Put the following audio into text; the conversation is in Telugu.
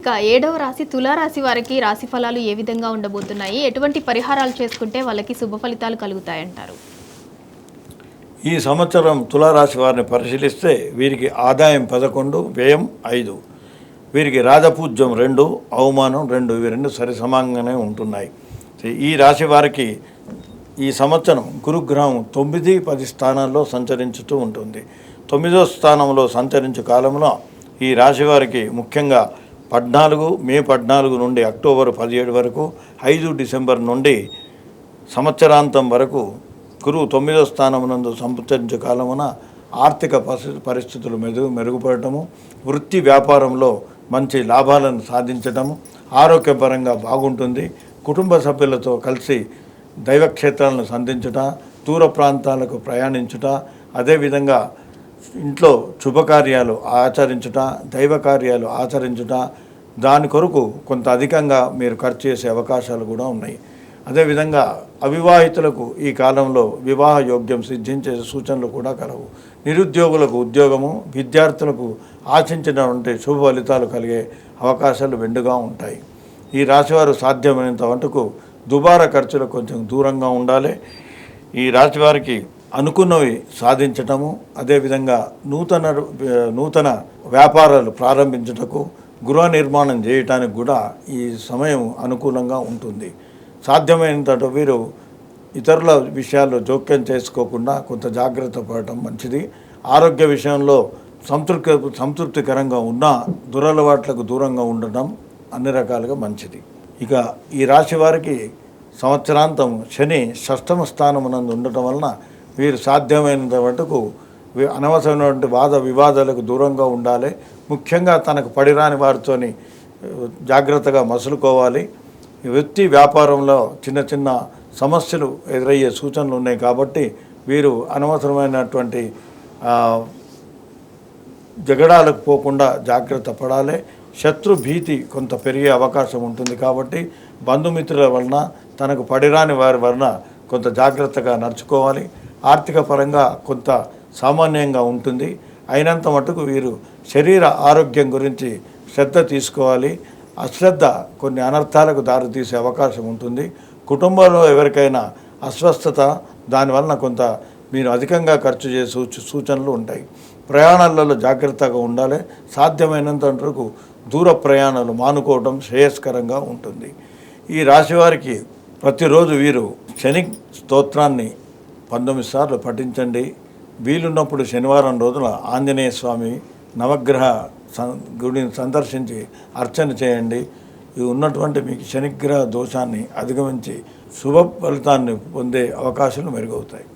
ఇక 7వ రాశి తులారాశి వారికి రాశి ఫలాలు ఏ విధంగా ఉండబోతున్నాయి, ఎటువంటి పరిహారాలు చేసుకుంటే వాళ్ళకి శుభ ఫలితాలు కలుగుతాయంటారు? ఈ సంవత్సరం తులారాశి వారిని పరిశీలిస్తే వీరికి ఆదాయం 11, వ్యయం 5, వీరికి రాజపూజ్యం 2, అవమానం 2, ఇవి 2 సరిసమానంగానే ఉంటున్నాయి. ఈ రాశి వారికి ఈ సంవత్సరం గురుగ్రహం 9, 10 స్థానాల్లో సంచరించుతూ ఉంటుంది. 9వ స్థానంలో సంచరించే కాలంలో ఈ రాశి వారికి ముఖ్యంగా మే 14 నుండి అక్టోబర్ 17 వరకు, 5 డిసెంబర్ నుండి సంవత్సరాంతం వరకు గురువు 9వ స్థానం నందు సంచరించే కాలమున ఆర్థిక పరిస్థితులు మెరుగుపడటము, వృత్తి వ్యాపారంలో మంచి లాభాలను సాధించటము, ఆరోగ్యపరంగా బాగుంటుంది. కుటుంబ సభ్యులతో కలిసి దైవక్షేత్రాలను సంధించుట, దూర ప్రాంతాలకు ప్రయాణించుట, అదేవిధంగా ఇంట్లో శుభకార్యాలు ఆచరించుట, దైవ కార్యాలు ఆచరించుట, దాని కొరకు కొంత అధికంగా మీరు ఖర్చు చేసే అవకాశాలు కూడా ఉన్నాయి. అదేవిధంగా అవివాహితులకు ఈ కాలంలో వివాహ యోగ్యం సిద్ధించే సూచనలు కూడా కలవు. నిరుద్యోగులకు ఉద్యోగము, విద్యార్థులకు ఆశించినటువంటి శుభ ఫలితాలు కలిగే అవకాశాలు మెండుగా ఉంటాయి. ఈ రాశివారు సాధ్యమైనంత మటుకు దుబారా ఖర్చులకు కొంచెం దూరంగా ఉండాలి. ఈ రాశివారికి అనుకున్నవి సాధించటము, అదేవిధంగా నూతన వ్యాపారాలు ప్రారంభించుటకు, గృహ నిర్మాణం చేయటానికి కూడా ఈ సమయం అనుకూలంగా ఉంటుంది. సాధ్యమైనంత వీరు ఇతరుల విషయాల్లో జోక్యం చేసుకోకుండా కొంత జాగ్రత్త పడటం మంచిది. ఆరోగ్య విషయంలో సంతృప్తికరంగా ఉన్న దురలవాట్లకు దూరంగా ఉండటం అన్ని రకాలుగా మంచిది. ఇక ఈ రాశి వారికి సంవత్సరాంతం శని 6వ స్థానమునందు ఉండటం వలన వీరు సాధ్యమైనంత మటుకు అనవసరమైనటువంటి వాద వివాదాలకు దూరంగా ఉండాలి. ముఖ్యంగా తనకు పడిరాని వారితోని జాగ్రత్తగా మసులుకోవాలి. వృత్తి వ్యాపారంలో చిన్న చిన్న సమస్యలు ఎదురయ్యే సూచనలు ఉన్నాయి కాబట్టి వీరు అనవసరమైనటువంటి జగడాలకు పోకుండా జాగ్రత్త పడాలి. శత్రు భీతి కొంత పెరిగే అవకాశం ఉంటుంది కాబట్టి బంధుమిత్రుల వలన, తనకు పడిరాని వారి వలన కొంత జాగ్రత్తగా నడుచుకోవాలి. ఆర్థిక పరంగా కొంత సామాన్యంగా ఉంటుంది. అయినంత మటుకు వీరు శరీర ఆరోగ్యం గురించి శ్రద్ధ తీసుకోవాలి. అశ్రద్ధ కొన్ని అనర్థాలకు దారితీసే అవకాశం ఉంటుంది. కుటుంబంలో ఎవరికైనా అస్వస్థత, దానివలన కొంత మీరు అధికంగా ఖర్చు చేసే సూచనలు ఉంటాయి. ప్రయాణాలలో జాగ్రత్తగా ఉండాలి. సాధ్యమైనంత వరకు దూర ప్రయాణాలు మానుకోవడం శ్రేయస్కరంగా ఉంటుంది. ఈ రాశివారికి ప్రతిరోజు వీరు శని స్తోత్రాన్ని 19 సార్లు పఠించండి. వీలున్నప్పుడు శనివారం రోజున ఆంజనేయ స్వామి నవగ్రహ గుడిని సందర్శించి అర్చన చేయండి. ఇవి ఉన్నటువంటి మీకు శనిగ్రహ దోషాన్ని అధిగమించి శుభ ఫలితాన్ని పొందే అవకాశాలు మెరుగవుతాయి.